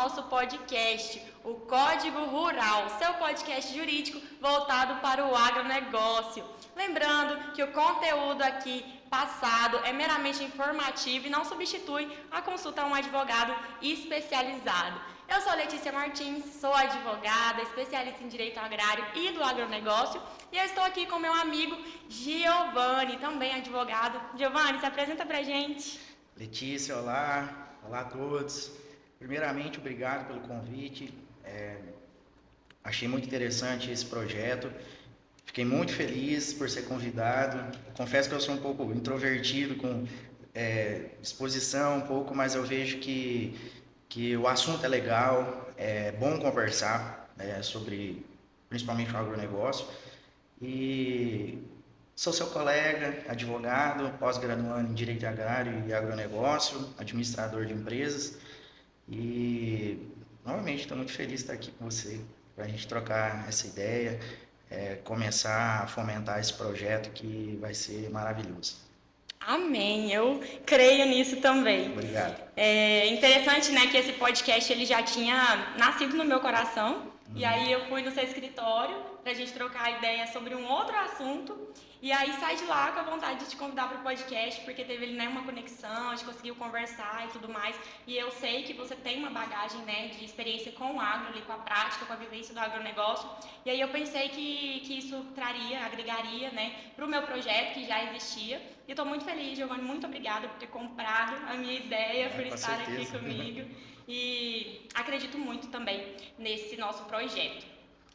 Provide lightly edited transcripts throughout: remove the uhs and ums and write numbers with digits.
nosso podcast, o Código Rural, seu podcast jurídico voltado para o agronegócio. Lembrando que o conteúdo aqui passado é meramente informativo e não substitui a consulta a um advogado especializado. Eu sou Letícia Martins, sou advogada, especialista em direito agrário e do agronegócio, e eu estou aqui com meu amigo Giovanni, também advogado. Giovanni, se apresenta pra gente. Letícia, olá, olá a todos. Primeiramente, obrigado pelo convite. Achei muito interessante esse projeto. Fiquei muito feliz por ser convidado. Confesso que eu sou um pouco introvertido, com exposição um pouco, mas eu vejo que o assunto é legal, é bom conversar sobre, principalmente o agronegócio. E sou seu colega, advogado, pós-graduando em Direito Agrário e Agronegócio, administrador de empresas. E, novamente, estou muito feliz de estar aqui com você, para a gente trocar essa ideia, começar a fomentar esse projeto que vai ser maravilhoso. Amém, eu creio nisso também. Obrigado. É interessante, né, que esse podcast ele já tinha nascido no meu coração, e aí eu fui no seu escritório pra gente trocar ideia sobre um outro assunto, e aí sai de lá com a vontade de te convidar para o podcast, porque teve ali, né, uma conexão, a gente conseguiu conversar e tudo mais, e eu sei que você tem uma bagagem, né, de experiência com o agro, ali, com a prática, com a vivência do agronegócio, e aí eu pensei que isso agregaria, né, para o meu projeto, que já existia, e estou muito feliz, Giovanni, muito obrigada por ter comprado a minha ideia, por estar aqui comigo, e acredito muito também nesse nosso projeto.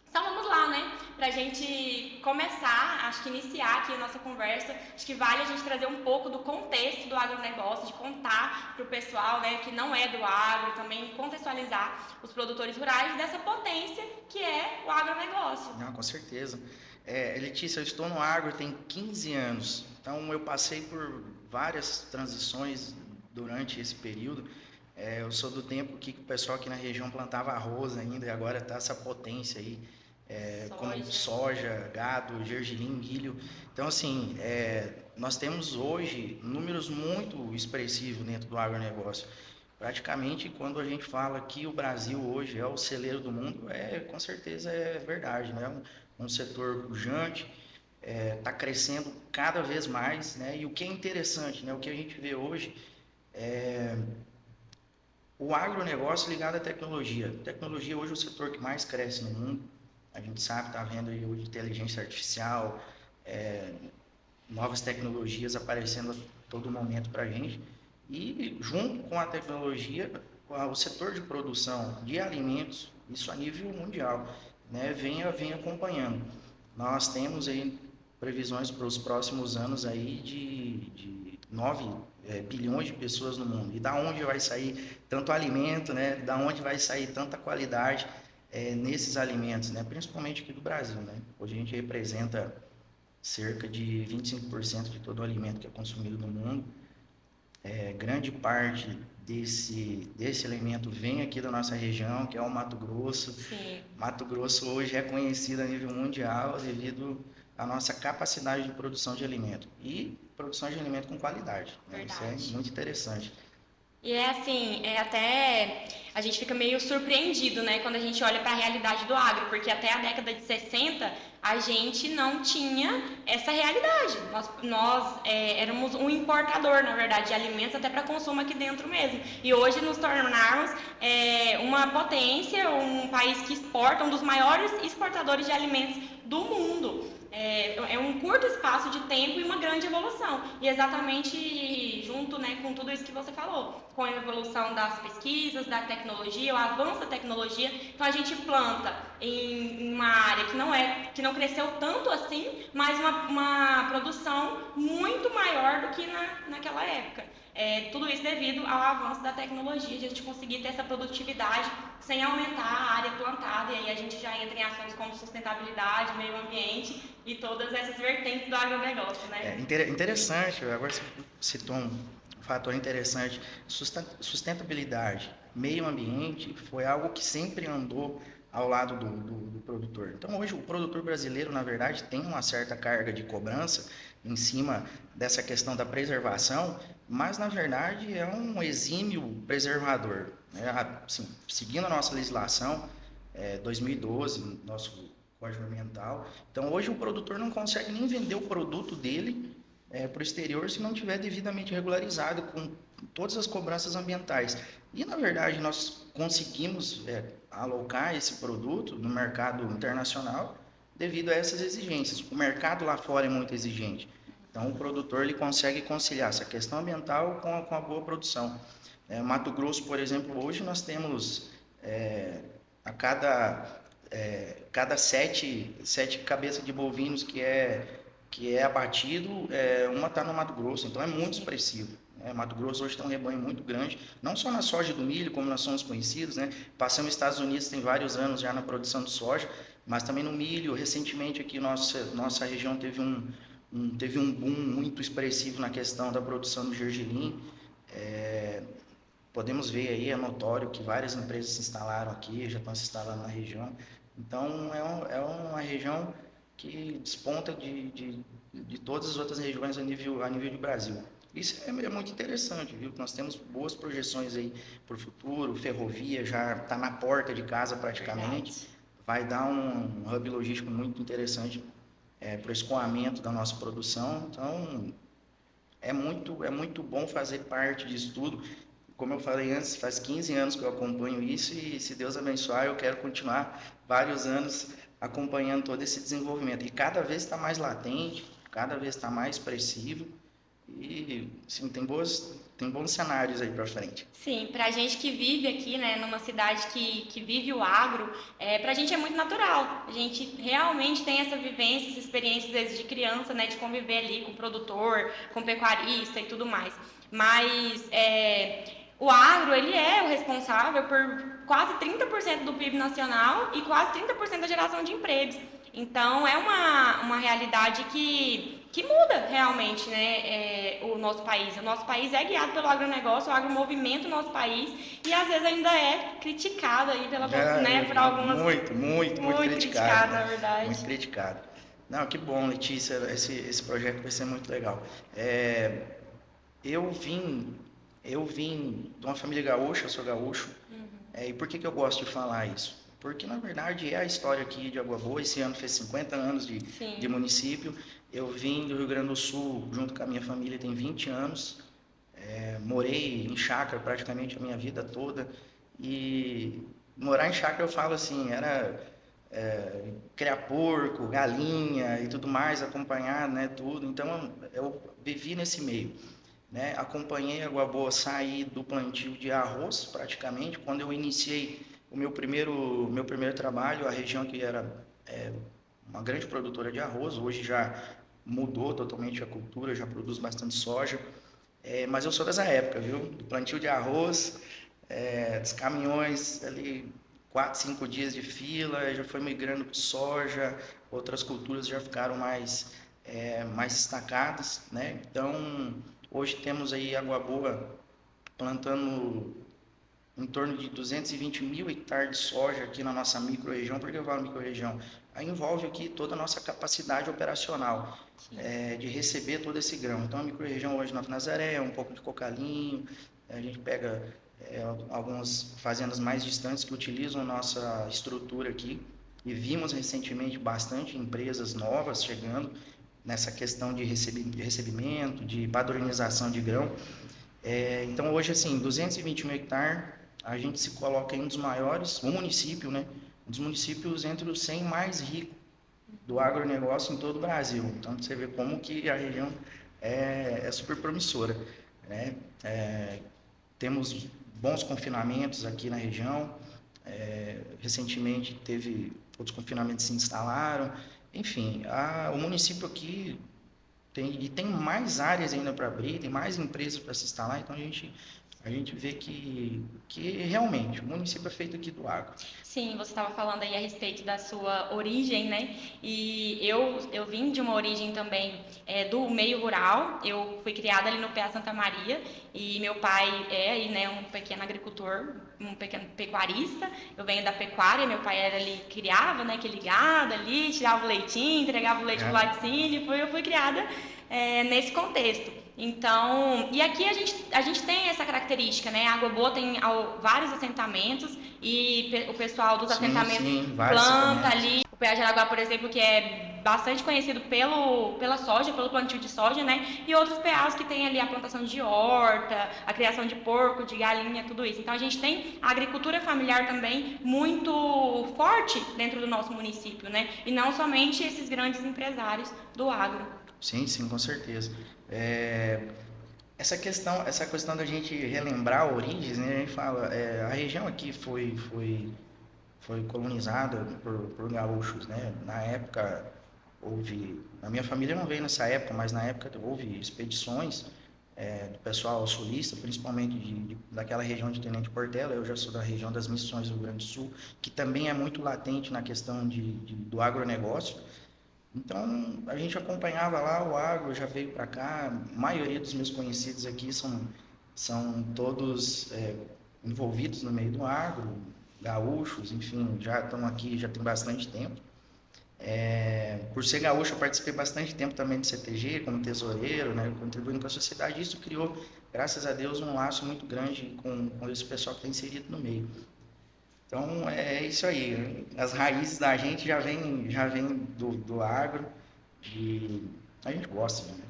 Então vamos lá, né? Pra gente começar, acho que iniciar aqui a nossa conversa, acho que vale a gente trazer um pouco do contexto do agronegócio, de contar pro pessoal, né, que não é do agro, também contextualizar os produtores rurais dessa potência que é o agronegócio. Não, com certeza. Letícia, eu estou no agro tem 15 anos, então eu passei por várias transições durante esse período. Eu sou do tempo que o pessoal aqui na região plantava arroz ainda, e agora está essa potência aí, como soja, gado, gergelim, milho. Então, assim, nós temos hoje números muito expressivos dentro do agronegócio. Praticamente, quando a gente fala que o Brasil hoje é o celeiro do mundo, com certeza é verdade, né? Um setor pujante, está crescendo cada vez mais, né? E o que é interessante, né? O que a gente vê hoje o agronegócio ligado à tecnologia. Tecnologia hoje é o setor que mais cresce no mundo. A gente sabe, está vendo aí hoje inteligência artificial, novas tecnologias aparecendo a todo momento para a gente. E junto com a tecnologia, o setor de produção de alimentos, isso a nível mundial, né, vem acompanhando. Nós temos aí previsões para os próximos anos aí de 9 bilhões de pessoas no mundo. E da onde vai sair tanto alimento, né? Da onde vai sair tanta qualidade nesses alimentos, né? Principalmente aqui do Brasil, né? Hoje a gente representa cerca de 25% de todo o alimento que é consumido no mundo. Grande parte desse alimento vem aqui da nossa região, que é o Mato Grosso. Sim. Mato Grosso hoje é conhecido a nível mundial devido à nossa capacidade de produção de alimento. E produção de alimento com qualidade. Né? Isso é muito interessante. E assim, até a gente fica meio surpreendido, né, quando a gente olha para a realidade do agro, porque até a década de 60 a gente não tinha essa realidade. Nós éramos um importador, na verdade, de alimentos até para consumo aqui dentro mesmo. E hoje nos tornarmos uma potência, um país que exporta, um dos maiores exportadores de alimentos do mundo. É um curto espaço de tempo e uma grande evolução. E exatamente junto, né, com tudo isso que você falou, com a evolução das pesquisas, da tecnologia, o avanço da tecnologia. Então a gente planta em uma área que não cresceu tanto assim, mas uma produção muito maior do que naquela época. Tudo isso devido ao avanço da tecnologia, de a gente conseguir ter essa produtividade sem aumentar a área plantada, e aí a gente já entra em ações como sustentabilidade, meio ambiente e todas essas vertentes do agronegócio, né? Interessante, agora você citou um fator interessante, sustentabilidade, meio ambiente foi algo que sempre andou ao lado do produtor. Então, hoje, o produtor brasileiro, na verdade, tem uma certa carga de cobrança em cima dessa questão da preservação, mas, na verdade, é um exímio preservador, né? Assim, seguindo a nossa legislação, 2012, nosso Código Ambiental. Então, hoje, o produtor não consegue nem vender o produto dele para o exterior se não tiver devidamente regularizado com todas as cobranças ambientais. E, na verdade, nós conseguimos alocar esse produto no mercado internacional devido a essas exigências. O mercado lá fora é muito exigente. Então, o produtor ele consegue conciliar essa questão ambiental com a boa produção. Mato Grosso, por exemplo, hoje nós temos a cada sete cabeças de bovinos que é abatido, uma está no Mato Grosso, então é muito expressivo. Mato Grosso hoje tem um rebanho muito grande, não só na soja e do milho, como nós somos conhecidos, né? Passamos nos Estados Unidos tem vários anos já na produção de soja, mas também no milho. Recentemente aqui nossa região teve um boom muito expressivo na questão da produção do gergelim. Podemos ver aí, é notório que várias empresas se instalaram aqui, já estão se instalando na região. Então, é uma região que desponta de todas as outras regiões a nível de Brasil. Isso é muito interessante, viu? Nós temos boas projeções aí para o futuro, ferrovia já está na porta de casa praticamente, Verdade. vai dar um hub logístico muito interessante para o escoamento da nossa produção. Então, é muito bom fazer parte disso tudo. Como eu falei antes, faz 15 anos que eu acompanho isso e, se Deus abençoar, eu quero continuar vários anos acompanhando todo esse desenvolvimento. E cada vez está mais latente, cada vez está mais expressivo e, sim, tem bons cenários aí para frente. Sim, para a gente que vive aqui, né, numa cidade que vive o agro, para a gente é muito natural. A gente realmente tem essa vivência, essa experiência desde criança, né, de conviver ali com o produtor, com o pecuarista e tudo mais. Mas o agro, ele é o responsável por quase 30% do PIB nacional e quase 30% da geração de empregos. Então, é uma realidade que muda realmente, né, o nosso país. O nosso país é guiado pelo agronegócio, o agro movimenta o nosso país e às vezes ainda é criticado aí por algumas... Muito Muito criticado, criticado, na né? verdade. Muito criticado. Não, que bom, Letícia, esse projeto vai ser muito legal. Eu vim, eu vim de uma família gaúcha, eu sou gaúcho. E por que eu gosto de falar isso? Porque, na verdade, é a história aqui de Água Boa. Esse ano fez 50 anos de município. Eu vim do Rio Grande do Sul, junto com a minha família, tem 20 anos. Morei em chácara praticamente a minha vida toda. E morar em chácara, eu falo assim, era criar porco, galinha e tudo mais, acompanhar, né, tudo. Então, eu vivi nesse meio. Né? Acompanhei a Água Boa sair do plantio de arroz, praticamente, quando eu iniciei o meu primeiro trabalho, a região que era uma grande produtora de arroz, hoje já mudou totalmente a cultura, já produz bastante soja, mas eu sou dessa época, viu? Do plantio de arroz, dos caminhões ali, 4, 5 dias de fila, já foi migrando para soja, outras culturas já ficaram mais destacadas, né? Então, hoje temos aí Água Boa plantando em torno de 220 mil hectares de soja aqui na nossa microrregião. Por que eu falo microrregião? Aí envolve aqui toda a nossa capacidade operacional de receber todo esse grão. Então, a microrregião hoje na Nazaré, um pouco de Cocalinho, a gente pega algumas fazendas mais distantes que utilizam a nossa estrutura aqui, e vimos recentemente bastante empresas novas chegando nessa questão de recebimento, de padronização de grão. Então, hoje, assim, 220 mil hectares, a gente se coloca em um dos maiores, um município, né? Um dos municípios entre os 100 mais ricos do agronegócio em todo o Brasil. Então, você vê como que a região é super promissora, né? Temos bons confinamentos aqui na região. Recentemente, outros confinamentos se instalaram. Enfim, o município aqui tem mais áreas ainda para abrir, tem mais empresas para se instalar, então a gente vê que realmente o município é feito aqui do agro. Sim, você estava falando aí a respeito da sua origem, né? E eu vim de uma origem também do meio rural. Eu fui criada ali no PA Santa Maria e meu pai é aí, né, um pequeno agricultor, um pequeno pecuarista, eu venho da pecuária, meu pai era ali, criava, né, aquele gado ali, tirava o leitinho, entregava o leite pro laticínio, eu fui criada nesse contexto. Então, e aqui a gente tem essa característica, né? A Água Boa tem vários assentamentos e o pessoal dos assentamentos planta ali. O PA Jaraguá, por exemplo, que é bastante conhecido pela soja, pelo plantio de soja, né? E outros PAs que tem ali a plantação de horta, a criação de porco, de galinha, tudo isso. Então a gente tem a agricultura familiar também muito forte dentro do nosso município, né? E não somente esses grandes empresários do agro. Sim, sim, com certeza. Essa questão da gente relembrar origens, né? A gente fala, a região aqui foi colonizada por gaúchos, né? Na época a minha família não veio nessa época, mas na época houve expedições do pessoal sulista, principalmente daquela região de Tenente Portela. Eu já sou da região das Missões do Rio Grande do Sul, que também é muito latente na questão do agronegócio. Então, a gente acompanhava lá o agro, já veio para cá. A maioria dos meus conhecidos aqui são todos envolvidos no meio do agro, gaúchos, enfim, já estão aqui, já tem bastante tempo. Por ser gaúcho, eu participei bastante tempo também do CTG, como tesoureiro, né, contribuindo com a sociedade. Isso criou, graças a Deus, um laço muito grande com esse pessoal que está inserido no meio. Então, é isso aí. As raízes da gente já vem do agro e a gente gosta, né?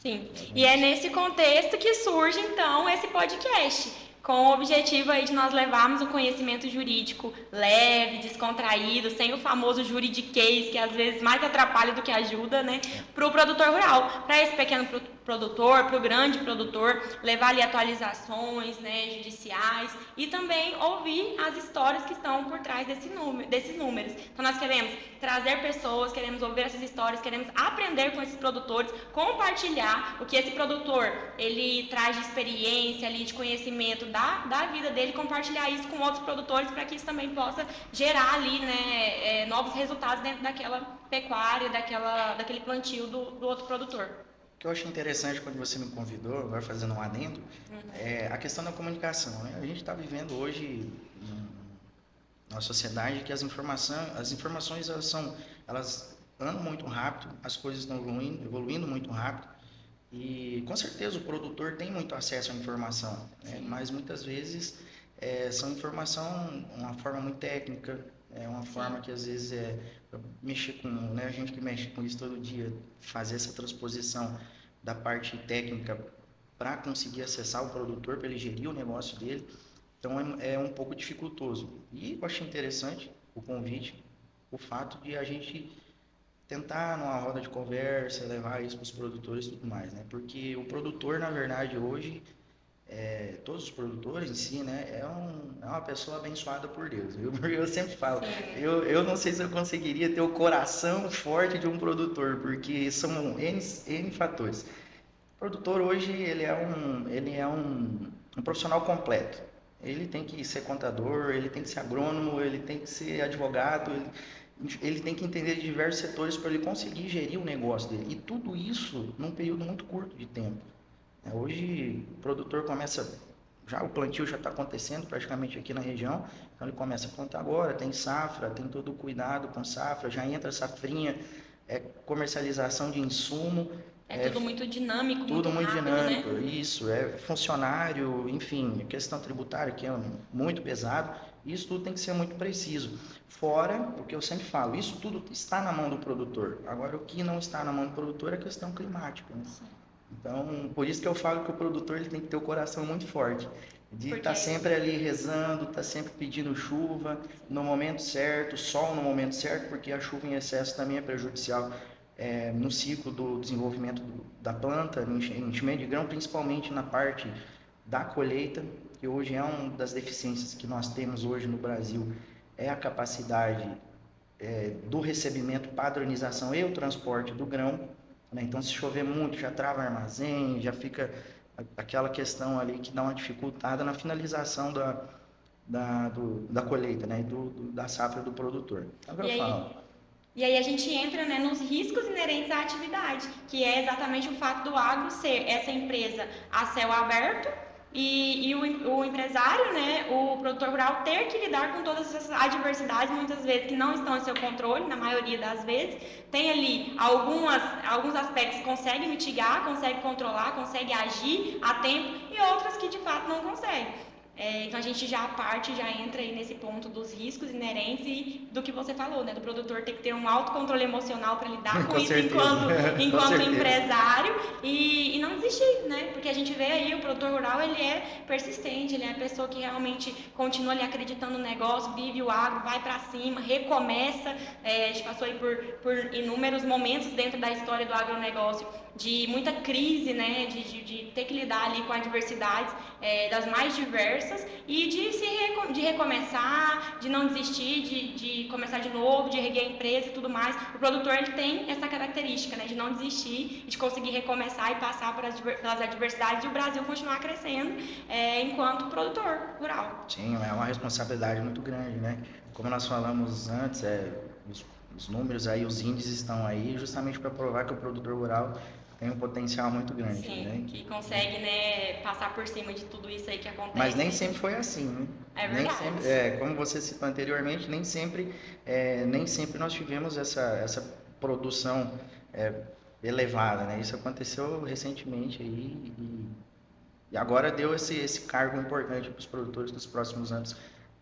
Sim, e é nesse contexto que surge, então, esse podcast, com o objetivo aí de nós levarmos o conhecimento jurídico leve, descontraído, sem o famoso juridiquês, que às vezes mais atrapalha do que ajuda, né, para o produtor rural, para esse pequeno produtor, para o grande produtor, levar ali atualizações, né, judiciais e também ouvir as histórias que estão por trás desses números. Então nós queremos trazer pessoas, queremos ouvir essas histórias, queremos aprender com esses produtores, compartilhar o que esse produtor ele traz de experiência ali, de conhecimento da vida dele, compartilhar isso com outros produtores para que isso também possa gerar ali, né, novos resultados dentro daquela pecuária, daquele plantio do outro produtor. O que eu acho interessante quando você me convidou, agora fazendo um adendo, é a questão da comunicação, né? A gente está vivendo hoje numa sociedade que as informações elas andam muito rápido, as coisas estão evoluindo muito rápido, e com certeza o produtor tem muito acesso à informação, né? Mas muitas vezes são informação, uma forma muito técnica, uma forma que às vezes mexer com, né, a gente que mexe com isso todo dia, fazer essa transposição da parte técnica para conseguir acessar o produtor, para ele gerir o negócio dele. Então é um pouco dificultoso. E eu achei interessante o convite, o fato de a gente tentar numa roda de conversa, levar isso para os produtores e tudo mais, né? Porque o produtor, na verdade, hoje, todos os produtores em si, né, é uma pessoa abençoada por Deus. Eu sempre falo, eu não sei se eu conseguiria ter o coração forte de um produtor, porque são N fatores. O produtor hoje, ele é um profissional completo. Ele tem que ser contador, ele tem que ser agrônomo, ele tem que ser advogado, ele tem que entender de diversos setores para ele conseguir gerir o negócio dele. E tudo isso num período muito curto de tempo. Hoje o produtor começa, o plantio já está acontecendo praticamente aqui na região, então ele começa a plantar agora, tem safra, tem todo o cuidado com safra, já entra safrinha, comercialização de insumo. Tudo muito dinâmico, tudo muito rápido, dinâmico, né? Isso, funcionário, enfim, questão tributária que é muito pesado, isso tudo tem que ser muito preciso. Fora, o que eu sempre falo, isso tudo está na mão do produtor. Agora, o que não está na mão do produtor é a questão climática, né? Então, por isso que eu falo que o produtor ele tem que ter o coração muito forte, de estar sempre ali rezando, estar sempre pedindo chuva no momento certo, sol no momento certo, porque a chuva em excesso também é prejudicial no ciclo do desenvolvimento da planta, no enchimento de grão, principalmente na parte da colheita, que hoje é uma das deficiências que nós temos hoje no Brasil, é a capacidade do recebimento, padronização e o transporte do grão. Então, se chover muito, já trava armazém, já fica aquela questão ali que dá uma dificultada na finalização da colheita, né? Da safra do produtor. Agora eu falo. E aí a gente entra, né, nos riscos inerentes à atividade, que é exatamente o fato do agro ser essa empresa a céu aberto, o empresário, né, o produtor rural ter que lidar com todas essas adversidades, muitas vezes que não estão em seu controle, na maioria das vezes. Tem ali alguns aspectos que consegue mitigar, consegue controlar, consegue agir a tempo e outros que de fato não consegue. Então a gente já entra aí nesse ponto dos riscos inerentes e do que você falou, né? Do produtor ter que ter um autocontrole emocional para lidar com isso enquanto empresário e não desistir, né? Porque a gente vê aí o produtor rural, ele é persistente, ele é a pessoa que realmente continua ali acreditando no negócio, vive o agro, vai para cima, recomeça. A gente passou aí por inúmeros momentos dentro da história do agronegócio de muita crise, né? De ter que lidar ali com adversidades das mais diversas e de recomeçar, de não desistir, de começar de novo, de erguer a empresa e tudo mais. O produtor, ele tem essa característica, né, de não desistir, de conseguir recomeçar e passar pelas adversidades e o Brasil continuar crescendo enquanto produtor rural. Sim, é uma responsabilidade muito grande, né? Como nós falamos antes, os números aí, os índices estão aí justamente para provar que o produtor rural tem um potencial muito grande. Sim, né? que consegue, né, passar por cima de tudo isso aí que acontece. Mas nem sempre foi assim, né? É verdade. Nem sempre, como você citou anteriormente, nem sempre nós tivemos essa produção elevada, né? Isso aconteceu recentemente aí e agora deu esse cargo importante para os produtores dos próximos anos,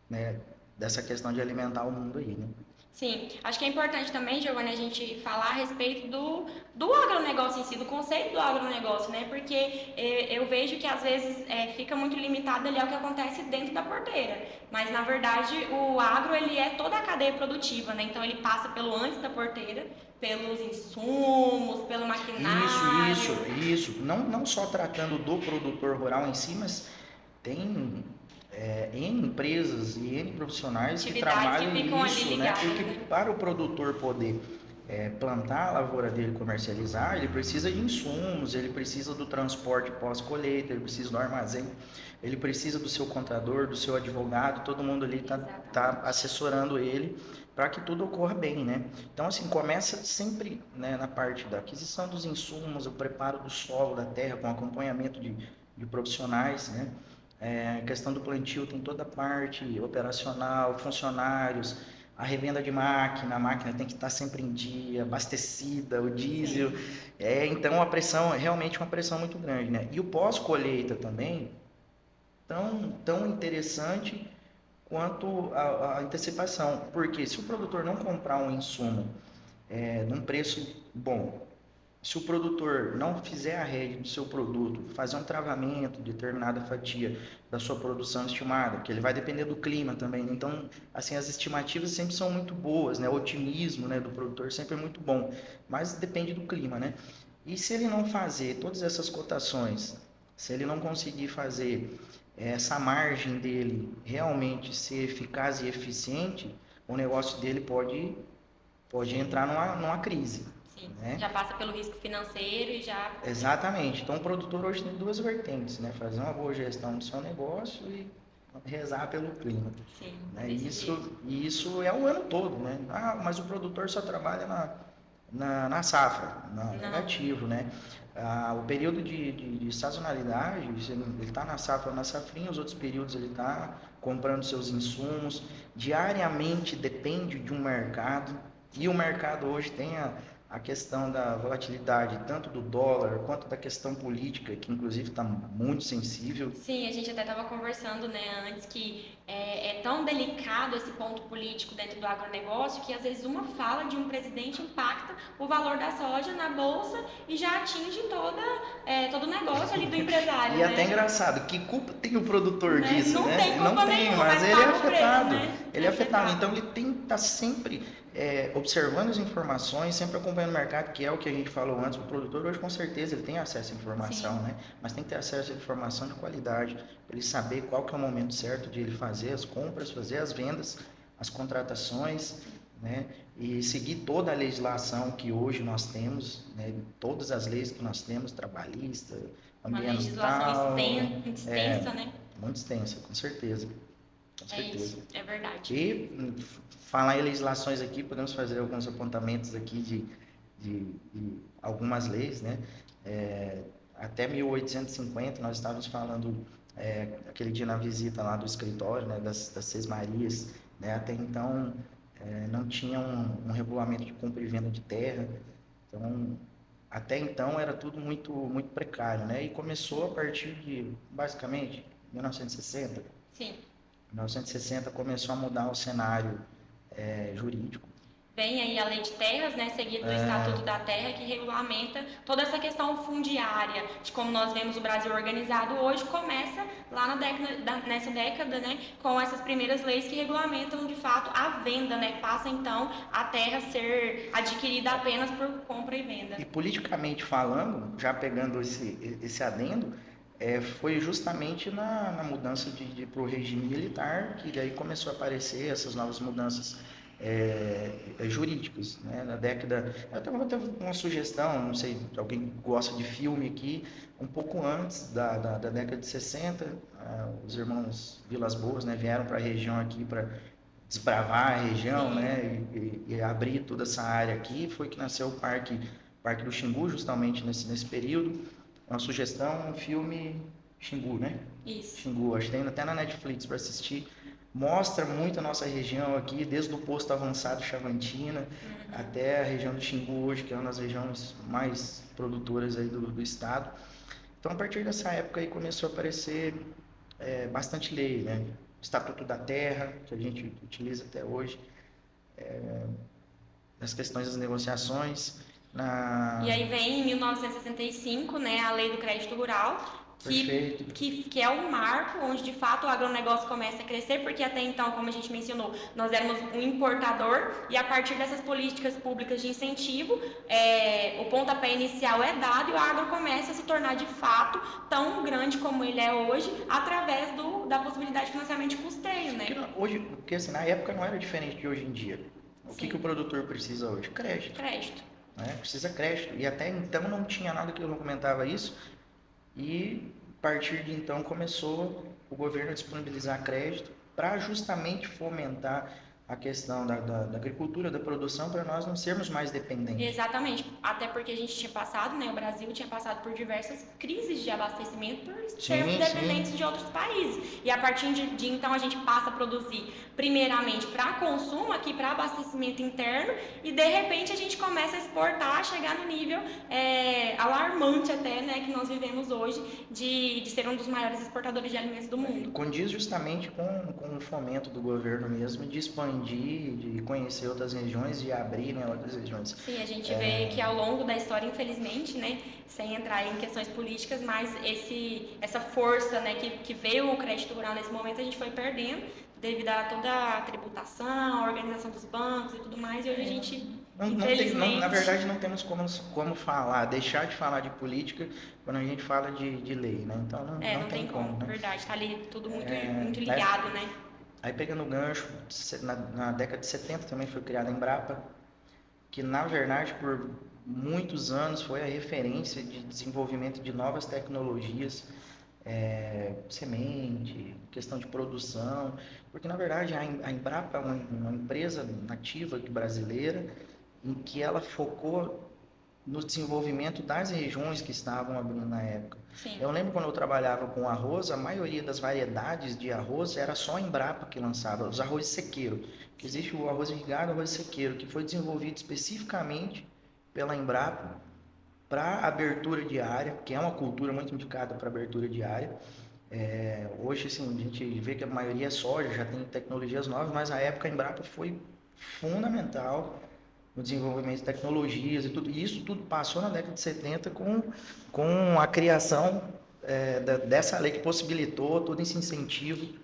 né? Dessa questão de alimentar o mundo aí, né? Sim, acho que é importante também, Giovanni, a gente falar a respeito do agronegócio em si, do conceito do agronegócio, né? Porque eu vejo que às vezes fica muito limitado ali ao que acontece dentro da porteira. Mas na verdade o agro, ele é toda a cadeia produtiva, né? Então ele passa pelo antes da porteira, pelos insumos, pelo maquinário. Isso. Não só tratando do produtor rural em si, mas tem N empresas e N profissionais que trabalham nisso, né? Porque para o produtor poder plantar a lavoura dele, comercializar, ele precisa de insumos, ele precisa do transporte pós-colheita, ele precisa do armazém, ele precisa do seu contador, do seu advogado, todo mundo ali tá assessorando ele para que tudo ocorra bem, né? Então, assim, começa sempre, né, na parte da aquisição dos insumos, o preparo do solo, da terra, com acompanhamento de profissionais, né? A questão do plantio tem toda a parte operacional, funcionários, a revenda de máquina, a máquina tem que estar sempre em dia, abastecida, o diesel. Então a pressão é realmente uma pressão muito grande, né? E o pós-colheita também, tão interessante quanto a antecipação. Porque se o produtor não comprar um insumo num preço bom, se o produtor não fizer a rede do seu produto, fazer um travamento de determinada fatia da sua produção estimada, que ele vai depender do clima também, né? Então, assim, as estimativas sempre são muito boas, né? O otimismo, né, do produtor sempre é muito bom, mas depende do clima, né? E se ele não fazer todas essas cotações, se ele não conseguir fazer essa margem dele realmente ser eficaz e eficiente, o negócio dele pode entrar numa crise. Né? Já passa pelo risco financeiro e já... Exatamente. Então, o produtor hoje tem duas vertentes, né? Fazer uma boa gestão do seu negócio e rezar pelo clima. Sim, né? Isso é o ano todo, né? Mas o produtor só trabalha na safra. Não, negativo, né? O período de sazonalidade, ele está na safra ou na safrinha, os outros períodos ele está comprando seus insumos. Diariamente depende de um mercado. E o mercado hoje tem a questão da volatilidade, tanto do dólar, quanto da questão política, que inclusive está muito sensível. Sim, a gente até estava conversando, né, antes, que é tão delicado esse ponto político dentro do agronegócio, que às vezes uma fala de um presidente impacta o valor da soja na bolsa e já atinge todo o negócio ali do empresário. E até engraçado, que culpa tem o produtor disso, não né? Tem culpa não tem, nenhuma, mas ele é afetado. Preço, né? Ele é afetado, então ele tem que estar sempre observando as informações, sempre acompanhando o mercado, que é o que a gente falou antes. O produtor hoje, com certeza, ele tem acesso à informação, né? Mas tem que ter acesso à informação de qualidade, para ele saber qual que é o momento certo de ele fazer as compras, fazer as vendas, as contratações, né? E seguir toda a legislação que hoje nós temos, né? Todas as leis que nós temos, trabalhista, ambiental. Uma legislação extensa, né? Muito extensa, com certeza. Com certeza. Isso, é verdade. E falar em legislações aqui, podemos fazer alguns apontamentos aqui de algumas leis, né? Até 1850 nós estávamos falando aquele dia na visita lá do escritório, né, das Seis Marias, né, até então não tinha um regulamento de compra e venda de terra, então até então era tudo muito precário, né, e começou a partir de, basicamente, 1960. Sim. 1960 começou a mudar o cenário jurídico. Vem aí a Lei de Terras, né, seguida do Estatuto da Terra, que regulamenta toda essa questão fundiária, de como nós vemos o Brasil organizado hoje, começa lá nessa década, né, com essas primeiras leis que regulamentam, de fato, a venda, né, passa então a terra ser adquirida apenas por compra e venda. E politicamente falando, já pegando esse adendo, foi justamente na mudança para o regime militar que daí começou a aparecer essas novas mudanças jurídicos, né? Na década, eu até vou ter uma sugestão, não sei, alguém gosta de filme aqui, um pouco antes da década de 60, os irmãos Vilas Boas, né, vieram para a região aqui para desbravar a região, né, e abrir toda essa área aqui, foi que nasceu o Parque do Xingu, justamente nesse período. Uma sugestão, um filme Xingu, né? Isso. Xingu, acho que tem até na Netflix para assistir. Mostra muito a nossa região aqui, desde o posto avançado Chavantina até a região do Xingu hoje, que é uma das regiões mais produtoras aí do estado. Então, a partir dessa época aí começou a aparecer bastante lei, né? Estatuto da Terra, que a gente utiliza até hoje, nas questões das negociações. E aí vem em 1965, né, a Lei do Crédito Rural, que é um marco onde de fato o agronegócio começa a crescer, porque até então, como a gente mencionou, nós éramos um importador e a partir dessas políticas públicas de incentivo, o pontapé inicial é dado e o agro começa a se tornar de fato tão grande como ele é hoje, através da possibilidade de financiamento de custeio, né? Porque assim, na época não era diferente de hoje em dia. O que o produtor precisa hoje? Crédito. Né? Precisa crédito. E até então não tinha nada que documentava isso. E a partir de então começou o governo a disponibilizar crédito para justamente fomentar a questão da agricultura, da produção, para nós não sermos mais dependentes. Exatamente, até porque a gente tinha passado, né, o Brasil tinha passado por diversas crises de abastecimento por sermos dependentes de outros países. E a partir de então a gente passa a produzir primeiramente para consumo, aqui para abastecimento interno, e de repente a gente começa a exportar, chegar no nível alarmante até, né, que nós vivemos hoje, de ser um dos maiores exportadores de alimentos do mundo. Condiz justamente com o fomento do governo mesmo de expandir, de conhecer outras regiões e abrir, né, outras regiões. Sim, a gente vê que ao longo da história, infelizmente, né, sem entrar em questões políticas, mas essa força, né, que veio o crédito rural nesse momento, a gente foi perdendo devido a toda a tributação, a organização dos bancos e tudo mais, e hoje a gente, infelizmente... Na verdade, não temos como falar, deixar de falar de política quando a gente fala de lei, né? Então, não tem como, né? Verdade, tá ali tudo muito ligado, né? Aí, pegando o gancho, na década de 70 também foi criada a Embrapa, que, na verdade, por muitos anos foi a referência de desenvolvimento de novas tecnologias, semente, questão de produção, porque na verdade a Embrapa é uma empresa nativa brasileira em que ela focou no desenvolvimento das regiões que estavam abrindo na época. Sim. Eu lembro quando eu trabalhava com arroz, a maioria das variedades de arroz era só a Embrapa que lançava, os arroz sequeiro, que existe o arroz irrigado e o arroz sequeiro, que foi desenvolvido especificamente pela Embrapa para abertura de área, que é uma cultura muito indicada para abertura de área. Hoje, assim, a gente vê que a maioria é soja, já tem tecnologias novas, mas na época a Embrapa foi fundamental no desenvolvimento de tecnologias e tudo. E isso tudo passou na década de 70 com a criação dessa lei que possibilitou todo esse incentivo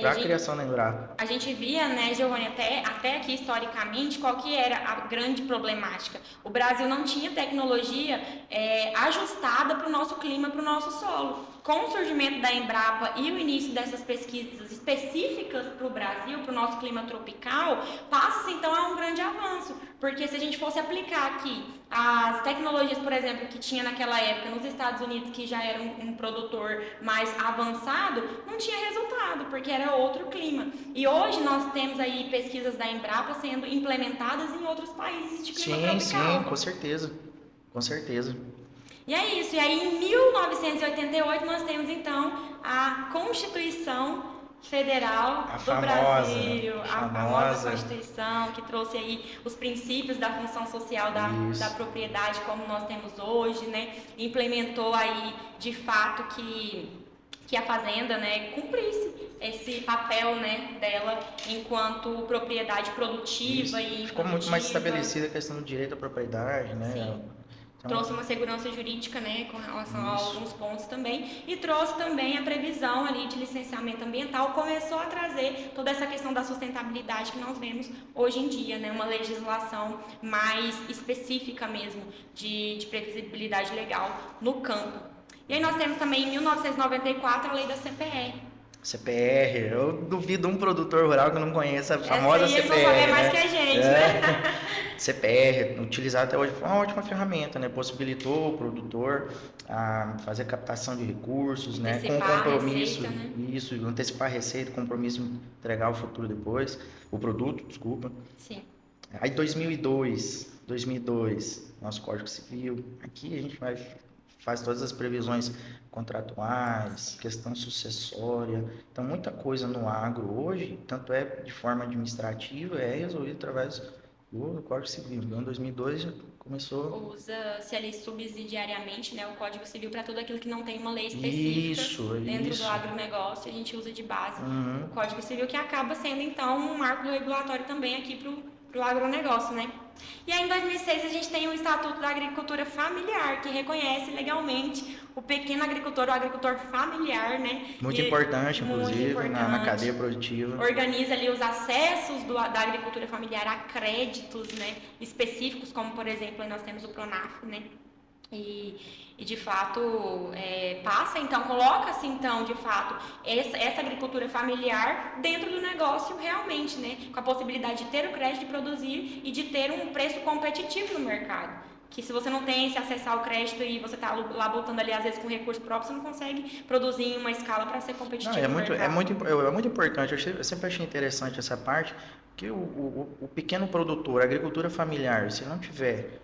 para a criação da Embrapa. A gente via, né, Giovanni, até aqui historicamente, qual que era a grande problemática. O Brasil não tinha tecnologia ajustada para o nosso clima, para o nosso solo. Com o surgimento da Embrapa e o início dessas pesquisas específicas para o Brasil, para o nosso clima tropical, passa-se então a um grande avanço. Porque se a gente fosse aplicar aqui as tecnologias, por exemplo, que tinha naquela época nos Estados Unidos, que já era um produtor mais avançado, não tinha resultado, porque era outro clima. E hoje nós temos aí pesquisas da Embrapa sendo implementadas em outros países de clima tropical. Sim, com certeza. E é isso. E aí, em 1988, nós temos, então, a Constituição Federal A do famosa, Brasil, a famosa famosa, Constituição, que trouxe aí os princípios da função social da isso. propriedade, como nós temos hoje, né? Implementou aí, de fato, que a fazenda, né, cumprisse esse papel, né, dela enquanto propriedade produtiva Isso. e Ficou muito mais improdutiva. estabelecida a questão do direito à propriedade, né? Sim. Então, Trouxe uma segurança jurídica, né, com relação a isso. alguns pontos também, e trouxe também a previsão ali de licenciamento ambiental, começou a trazer toda essa questão da sustentabilidade que nós vemos hoje em dia, né, uma legislação mais específica mesmo de previsibilidade legal no campo. E aí nós temos também em 1994 a lei da CPR. CPR, eu duvido um produtor rural que não conheça a Essa famosa aí eles vão CPR, saber mais né? que a gente, né? CPR, utilizado até hoje, foi uma ótima ferramenta, né? Possibilitou o produtor a fazer captação de recursos, né? Com Antecipar a compromisso, receita, né? isso, antecipar a receita, compromisso em entregar o futuro depois, o produto, desculpa. Sim. Aí 2002, nosso Código Civil, aqui a gente faz todas as previsões contratuais, questão sucessória, então muita coisa no agro hoje, tanto é de forma administrativa, é resolvido através do Código Civil. Então, em 2002 já começou. Usa-se ali subsidiariamente, né, o Código Civil para tudo aquilo que não tem uma lei específica dentro do agronegócio, a gente usa de base o Código Civil, que acaba sendo então um marco regulatório também aqui para o agronegócio, né? E aí em 2006 a gente tem o Estatuto da Agricultura Familiar, que reconhece legalmente o pequeno agricultor, o agricultor familiar, né? Muito E importante, muito inclusive, na importante. cadeia produtiva. Organiza ali os acessos da agricultura familiar a créditos, né, específicos, como por exemplo nós temos o Pronaf, né, e de fato passa então, coloca-se então de fato essa agricultura familiar dentro do negócio realmente, né, com a possibilidade de ter o crédito, de produzir e de ter um preço competitivo no mercado. Que se você não tem, se acessar o crédito e você está lá botando ali, às vezes, com recurso próprio, você não consegue produzir em uma escala para ser competitivo Não, no mercado. é muito importante, eu sempre achei interessante essa parte, que o pequeno produtor, a agricultura familiar, se não tiver,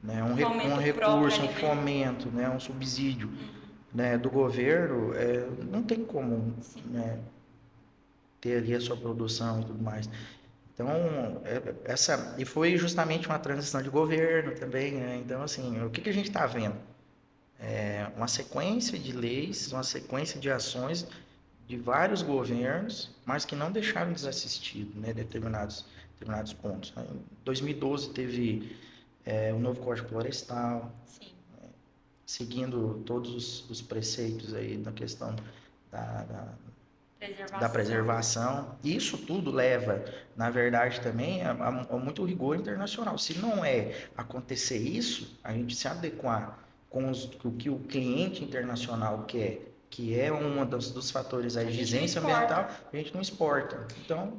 né, um recurso, um fomento, né, um subsídio, né, do governo, não tem como, né, ter ali a sua produção e tudo mais. Então, e foi justamente uma transição de governo também, né? Então, assim, o que a gente está vendo? Uma sequência de leis, uma sequência de ações de vários governos, mas que não deixaram desassistido, né, determinados pontos. Em 2012 teve o novo Código Florestal, seguindo todos os preceitos aí na questão da preservação. Isso tudo leva, na verdade, também a muito rigor internacional. Se não acontecer isso, a gente se adequar com o que o cliente internacional quer, que é um dos fatores da exigência ambiental, a gente não exporta. Então,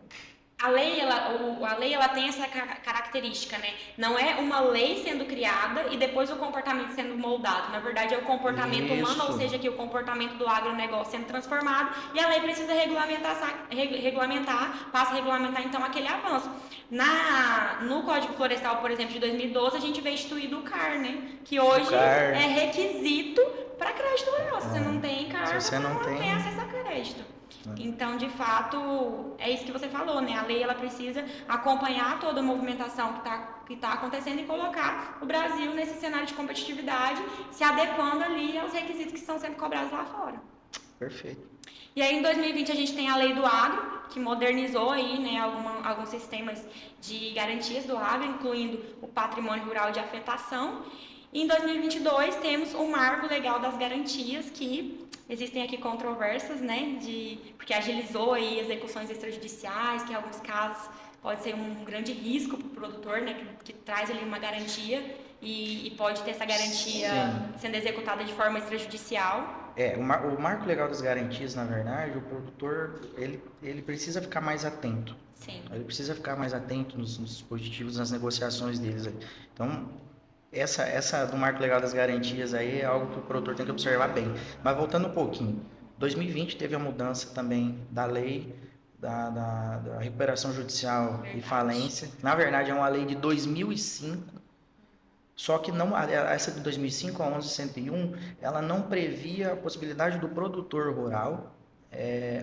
a lei ela tem essa característica, né? Não é uma lei sendo criada e depois o comportamento sendo moldado. Na verdade, é o comportamento humano, ou seja, que o comportamento do agronegócio sendo transformado, e a lei precisa passa a regulamentar então aquele avanço. No Código Florestal, por exemplo, de 2012, a gente vê instituído o CAR, né? Que hoje é requisito para crédito rural. Se você não tem CAR, você não tem acesso a crédito. Então, de fato, é isso que você falou, né? A lei ela precisa acompanhar toda a movimentação que tá acontecendo e colocar o Brasil nesse cenário de competitividade, se adequando ali aos requisitos que estão sendo cobrados lá fora. Perfeito. E aí, em 2020, a gente tem a Lei do Agro, que modernizou aí, né, alguns sistemas de garantias do agro, incluindo o patrimônio rural de afetação. E em 2022, temos o Marco Legal das Garantias, que existem aqui controvérsias, né, porque agilizou aí execuções extrajudiciais, que em alguns casos pode ser um grande risco para o produtor, né, que traz ali uma garantia e pode ter essa garantia sendo executada de forma extrajudicial. O marco legal das garantias, na verdade, o produtor ele precisa ficar mais atento. Sim. Ele precisa ficar mais atento nos dispositivos, nas negociações deles. Então, essa do marco legal das garantias aí é algo que o produtor tem que observar bem. Mas voltando um pouquinho, 2020 teve a mudança também da lei da recuperação judicial e falência. Na verdade, é uma lei de 2005, Só que não, essa de 2005, a 1101, ela não previa a possibilidade do produtor rural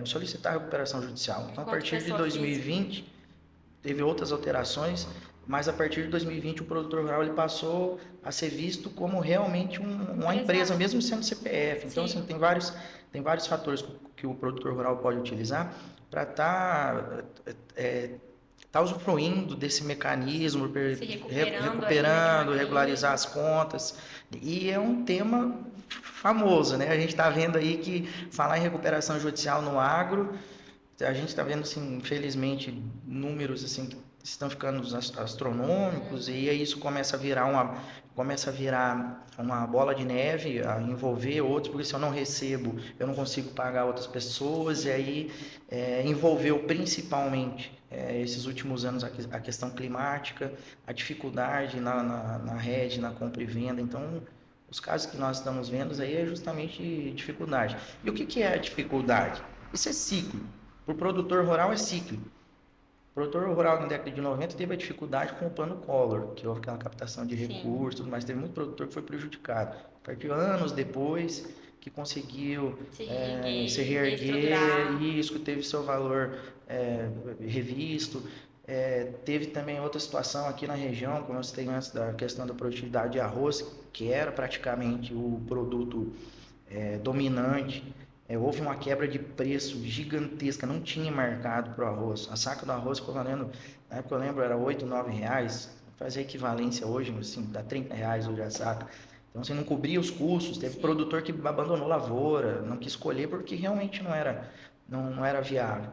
solicitar recuperação judicial. Então, a Enquanto partir de pessoa física. 2020, teve outras alterações, mas a partir de 2020 o produtor rural ele passou a ser visto como realmente uma empresa, Empresário. mesmo sendo CPF. Então, assim, Sim, tem vários fatores que o produtor rural pode utilizar para estar usufruindo desse mecanismo, se recuperando ali, né, de uma recuperando, regularizar crise. as contas. E é um tema famoso, né? A gente está vendo aí que falar em recuperação judicial no agro, a gente está vendo, assim, infelizmente, números assim que estão ficando astronômicos, e aí isso começa a virar uma bola de neve, a envolver outros, porque se eu não recebo, eu não consigo pagar outras pessoas, e aí envolveu principalmente esses últimos anos a questão climática, a dificuldade na rede, na compra e venda. Então, os casos que nós estamos vendo aí é justamente dificuldade. E o que é a dificuldade? Isso é ciclo. Para o produtor rural é ciclo. O produtor rural na década de 90 teve a dificuldade com o plano Collor, que houve aquela captação de Sim, recursos, mas teve muito produtor que foi prejudicado. A partir de anos depois que conseguiu se se reerguer, reerguer, reestruturar. e isso que teve seu valor revisto. Teve também outra situação aqui na região, como eu citei antes, da questão da produtividade de arroz, que era praticamente o produto dominante. Houve uma quebra de preço gigantesca, não tinha mercado para o arroz. A saca do arroz ficou valendo, na época eu lembro, era 8, 9 reais. Fazer equivalência hoje, assim, dá 30 reais hoje a saca. Então, assim, não cobria os custos. Teve Sim, produtor que abandonou lavoura, não quis colher porque realmente não era viável.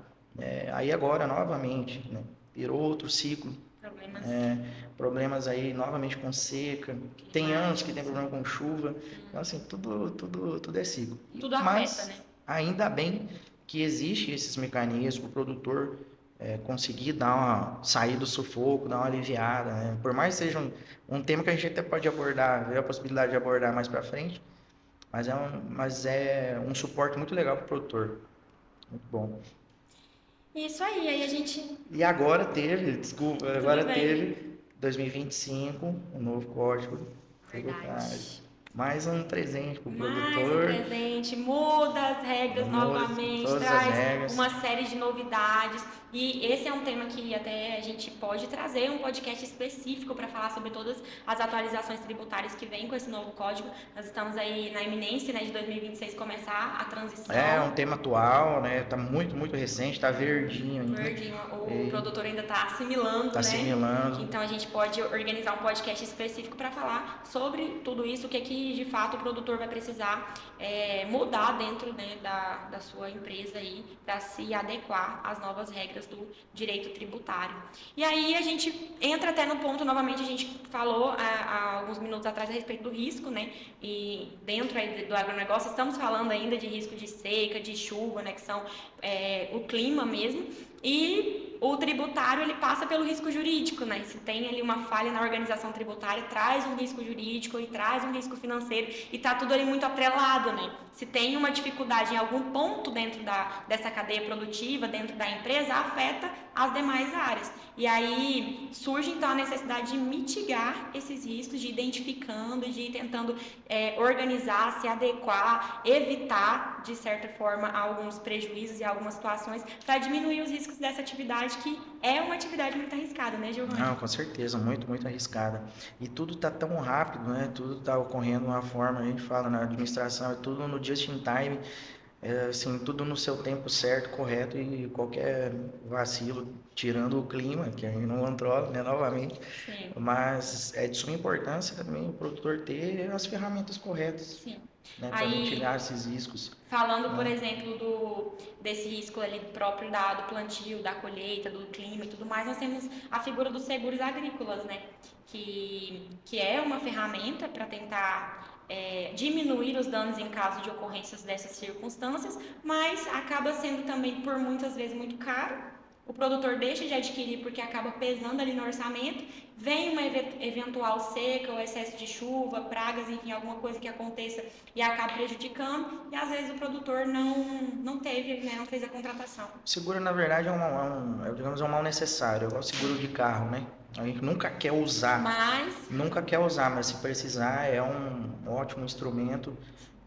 Aí agora, novamente, né, virou outro ciclo. problemas É, problemas aí novamente com seca, tem anos que tem climáticos. problema com chuva, então assim, tudo é ciclo. Tudo afeta, Mas né? ainda bem que existe esses mecanismos para o produtor conseguir dar sair do sufoco, dar uma aliviada, né? Por mais que seja um tema que a gente até pode abordar, ver a possibilidade de abordar mais para frente, mas é um suporte muito legal para o produtor, muito bom. Isso aí a gente. E agora teve, desculpa, Tudo agora bem. teve 2025, um novo código tributário. Verdade. Mais um presente para o Mais um produtor, presente, muda as regras muda novamente, todas as traz regras. uma série de novidades. E esse é um tema que até a gente pode trazer um podcast específico para falar sobre todas as atualizações tributárias que vêm com esse novo código. Nós estamos aí na iminência, né, de 2026 começar a É um transição. tema atual, né? Tá muito recente, tá verdinho ainda. Verdinho, o E produtor ainda está assimilando, tá né? assimilando. Então a gente pode organizar um podcast específico para falar sobre tudo isso, o que é que de fato o produtor vai precisar mudar dentro, né, da sua empresa aí para se adequar às novas regras do direito tributário. E aí a gente entra até no ponto, novamente, a gente falou há alguns minutos atrás a respeito do risco, né? E dentro aí do agronegócio estamos falando ainda de risco de seca, de chuva, né? Que são o clima mesmo. E o tributário ele passa pelo risco jurídico, né? Se tem ali uma falha na organização tributária, traz um risco jurídico e traz um risco financeiro e está tudo ali muito atrelado, né? Se tem uma dificuldade em algum ponto dentro dessa cadeia produtiva, dentro da empresa, afeta as demais áreas. E aí surge então a necessidade de mitigar esses riscos, de ir identificando, de ir tentando organizar, se adequar, evitar, de certa forma, alguns prejuízos e algumas situações para diminuir os riscos dessa atividade, que é uma atividade muito arriscada, né, Giovanni? Não, com certeza, muito arriscada. E tudo tá tão rápido, né? Tudo tá ocorrendo de uma forma, a gente fala na administração, é tudo no just in time. Assim, tudo no seu tempo certo, correto, e qualquer vacilo, tirando o clima, que a gente não controla, né, novamente, Sim, mas é de suma importância também o produtor ter as ferramentas corretas, sim. né, para mitigar Aí, esses riscos, falando, por né? exemplo, desse risco ali próprio do plantio, da colheita, do clima e tudo mais, nós temos a figura dos seguros agrícolas, né? Que é uma ferramenta para tentar diminuir os danos em caso de ocorrências dessas circunstâncias, mas acaba sendo também, por muitas vezes, muito caro. O produtor deixa de adquirir porque acaba pesando ali no orçamento, vem uma eventual seca ou excesso de chuva, pragas, enfim, alguma coisa que aconteça e acaba prejudicando, e às vezes o produtor não teve, né, não fez a contratação. Seguro, na verdade, digamos, é um mal necessário, é igual seguro de carro, né? A gente nunca quer usar, Mas mas se precisar é um ótimo instrumento,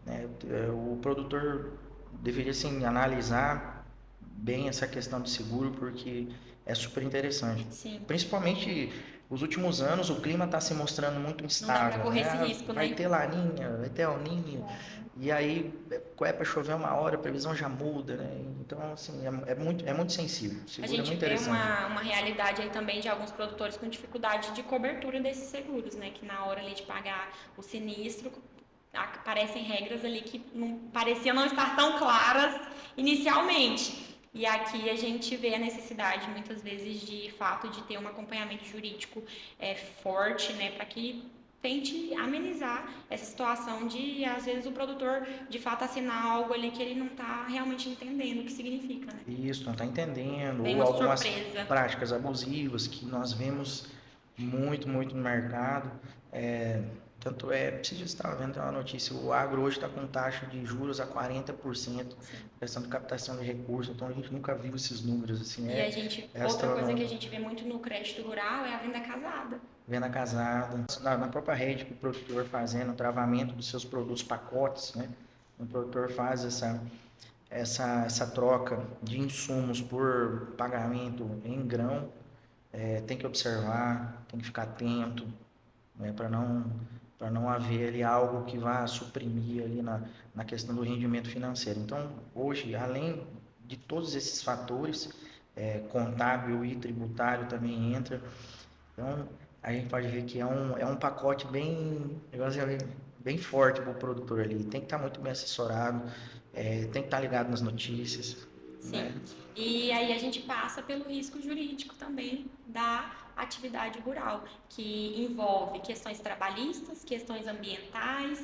né? O produtor deveria sim analisar bem essa questão de seguro porque é super interessante. sim, Principalmente os últimos anos, o clima está se mostrando muito não dá para instável, correr esse né? risco, Vai né? ter laninha, vai ter El Niño, Uhum. e aí é para chover uma hora, a previsão já muda, né? Então, assim, é muito sensível. O A seguro é gente muito vê interessante. uma realidade aí também de alguns produtores com dificuldade de cobertura desses seguros, né? Que na hora ali de pagar o sinistro, aparecem regras ali que não, pareciam não estar tão claras inicialmente. E aqui a gente vê a necessidade, muitas vezes, de fato de ter um acompanhamento jurídico forte, né? Para que tente amenizar essa situação de, às vezes, o produtor de fato assinar algo ali que ele não está realmente entendendo o que significa, né? Isso, não está entendendo, Vem ou uma algumas surpresa. práticas abusivas que nós vemos muito no mercado. Tanto preciso estar vendo uma notícia, o agro hoje está com taxa de juros a 40%, Sim. questão de captação de recursos, então a gente nunca viu esses números, assim, E a gente, é outra coisa que a astronômico. gente vê muito no crédito rural é a venda casada. Venda casada, na própria rede que o produtor fazendo o travamento dos seus produtos, pacotes, né? O produtor faz essa troca de insumos por pagamento em grão, tem que observar, tem que ficar atento, né, para não haver ali algo que vá suprimir ali na questão do rendimento financeiro. Então, hoje, além de todos esses fatores, contábil e tributário também entra. Então, a gente pode ver que é um pacote bem, negócio bem forte para o produtor ali. Tem que estar muito bem assessorado, tem que estar ligado nas notícias, Sim. né? E aí a gente passa pelo risco jurídico também da atividade rural, que envolve questões trabalhistas, questões ambientais,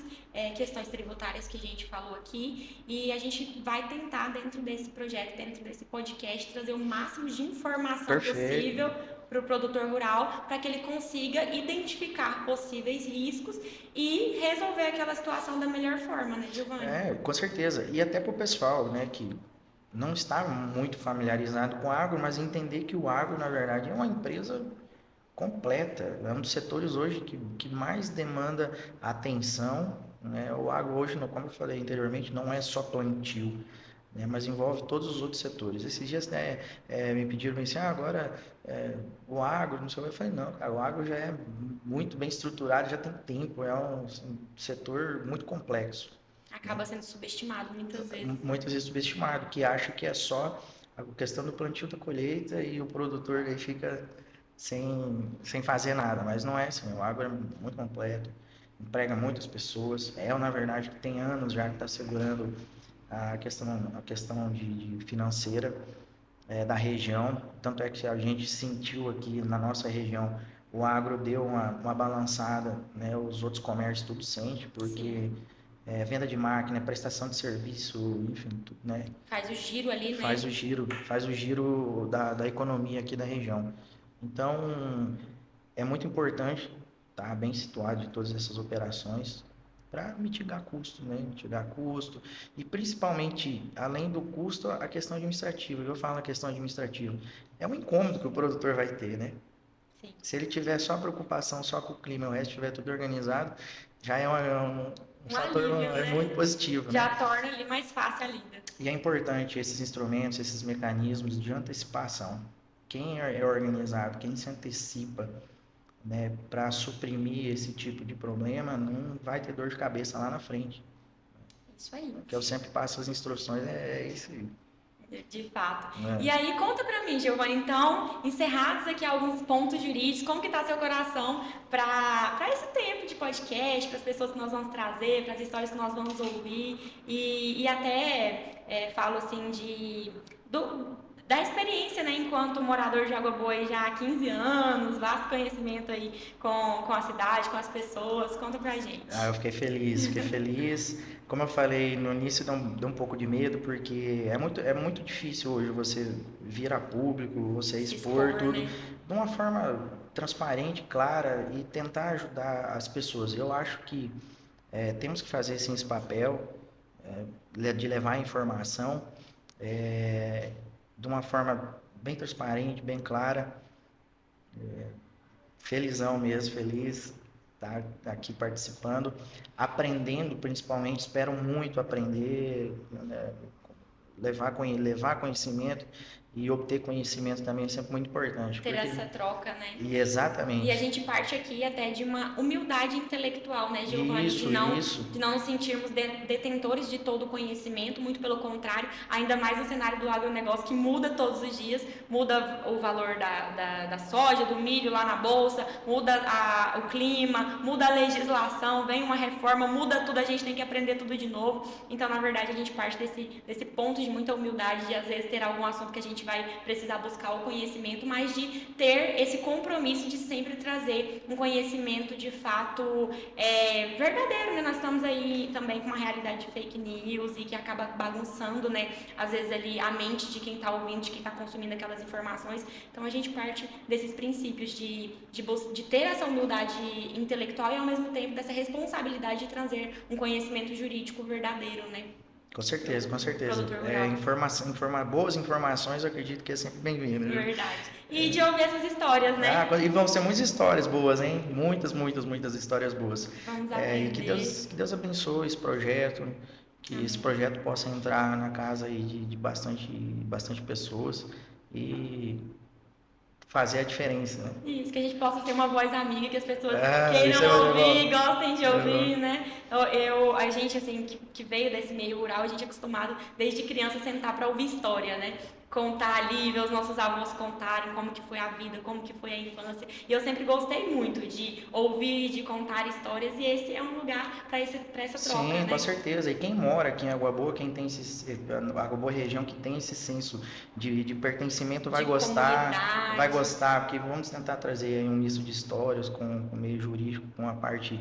questões tributárias que a gente falou aqui, e a gente vai tentar dentro desse projeto, dentro desse podcast, trazer o máximo de informação Perfeito. possível para o produtor rural, para que ele consiga identificar possíveis riscos e resolver aquela situação da melhor forma, né, Giovanni? Com certeza. E até para o pessoal, né, que não está muito familiarizado com o agro, mas entender que o agro, na verdade, é uma empresa completa. É um dos setores hoje que mais demanda atenção, né? O agro hoje, como eu falei anteriormente, não é só plantio, né? Mas envolve todos os outros setores. Esses dias, né, me pediram assim, agora o agro, não sei o que. Eu falei, não, cara, o agro já é muito bem estruturado, já tem tempo, é um assim, setor muito complexo, né? Acaba sendo subestimado muitas vezes. Muitas vezes subestimado, que acha que é só a questão do plantio da colheita e o produtor aí fica sem fazer nada, mas não é assim, o agro é muito completo, emprega muitas pessoas, na verdade que tem anos já que está segurando a questão de financeira da região, tanto é que a gente sentiu aqui na nossa região, o agro deu uma balançada, né, os outros comércios tudo sente, Sim. porque venda de máquina, prestação de serviço, enfim, tudo, né? Faz o giro ali, né? Faz o giro da economia aqui da região. Então, é muito importante estar bem situado de todas essas operações para mitigar custo, né? Mitigar custo e principalmente, além do custo, a questão administrativa. Eu falo na questão administrativa. É um incômodo que o produtor vai ter, né? Sim. Se ele tiver só preocupação só com o clima, o resto estiver tudo organizado, já um Um fator alívio, muito né? positivo, né? Já torna ali mais fácil a lida. E é importante esses instrumentos, esses mecanismos de antecipação. Quem é organizado, quem se antecipa, né, para suprimir esse tipo de problema, não vai ter dor de cabeça lá na frente. Isso aí. O que eu sempre passo as instruções é isso aí. De fato. E Né? aí, conta pra mim, Giovanni, então, encerrados aqui alguns pontos jurídicos, como que tá seu coração para esse tempo de podcast, para as pessoas que nós vamos trazer, para as histórias que nós vamos ouvir, e até falo assim da experiência, né, enquanto morador de Água Boa já há 15 anos, vasto conhecimento aí com a cidade, com as pessoas, conta pra gente. Eu fiquei feliz. Como eu falei no início, dá um pouco de medo, porque é muito difícil hoje você vir a público, você Se expor expor, tudo né? de uma forma transparente, clara e tentar ajudar as pessoas. Eu acho que temos que fazer sim esse papel de levar a informação de uma forma bem transparente, bem clara, Felizão mesmo, feliz estar aqui participando, aprendendo principalmente, espero muito aprender, né, levar conhecimento e obter conhecimento também é sempre muito importante, Ter porque essa troca, né? e E a exatamente gente parte aqui até de uma humildade intelectual, né, Giovanni? isso, De não nos sentirmos detentores de todo o conhecimento, muito pelo contrário, ainda mais no cenário do agronegócio que muda todos os dias, muda o valor da soja, do milho lá na bolsa, muda o clima, muda a legislação, vem uma reforma, muda tudo, a gente tem que aprender tudo de novo. Então, na verdade, a gente parte desse ponto de muita humildade, de às vezes ter algum assunto que a gente vai precisar buscar o conhecimento, mas de ter esse compromisso de sempre trazer um conhecimento de fato verdadeiro, né? Nós estamos aí também com uma realidade de fake news e que acaba bagunçando, né? Às vezes ali a mente de quem está ouvindo, de quem está consumindo aquelas informações. Então a gente parte desses princípios de ter essa humildade intelectual e ao mesmo tempo dessa responsabilidade de trazer um conhecimento jurídico verdadeiro, né? com certeza, com certeza. Produtor rural. Boas informações, eu acredito que é sempre bem-vindo. Né? Verdade. E de ouvir essas histórias, né? E vão ser muitas histórias boas, hein? Muitas histórias boas. Vamos E aprender. que Deus abençoe esse projeto, que esse projeto possa entrar na casa aí de bastante pessoas e fazer a diferença, né? Isso, que a gente possa ser uma voz amiga, que as pessoas Isso queiram é ouvir, bom. gostem de ouvir, né? A gente, assim, que veio desse meio rural, a gente é acostumado, desde criança, sentar para ouvir história, né? Contar ali, ver os nossos avós contarem como que foi a vida, como que foi a infância. E eu sempre gostei muito de ouvir, de contar histórias, e esse é um lugar para essa troca, Sim, né? com certeza. E quem mora aqui em Água Boa, quem tem Água Boa região, que tem esse senso de pertencimento, vai De gostar, comunidade. vai gostar, porque vamos tentar trazer aí um misto de histórias com o meio jurídico, com a parte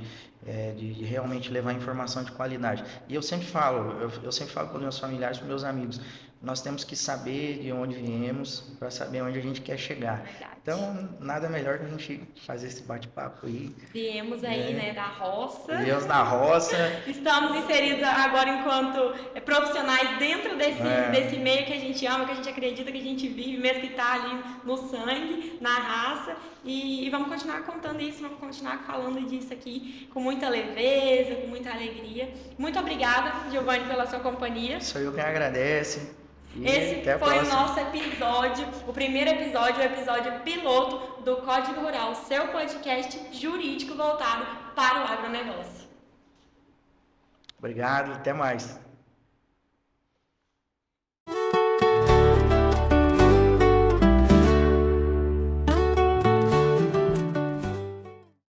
de realmente levar informação de qualidade. E eu sempre falo para os meus familiares, para os meus amigos, nós temos que saber de onde viemos para saber onde a gente quer chegar. Verdade. Então, nada melhor que a gente fazer esse bate-papo aí. Viemos aí, né, da roça. Viemos da roça. Estamos inseridos agora enquanto profissionais dentro desse meio que a gente ama, que a gente acredita, que a gente vive, mesmo que está ali no sangue, na raça. E vamos continuar contando isso, vamos continuar falando disso aqui com muita leveza, com muita alegria. Muito obrigada, Giovanni, pela sua companhia. Sou eu quem agradece. Esse foi o nosso episódio, o primeiro episódio, o episódio piloto do Código Rural, seu podcast jurídico voltado para o agronegócio. Obrigado, até mais.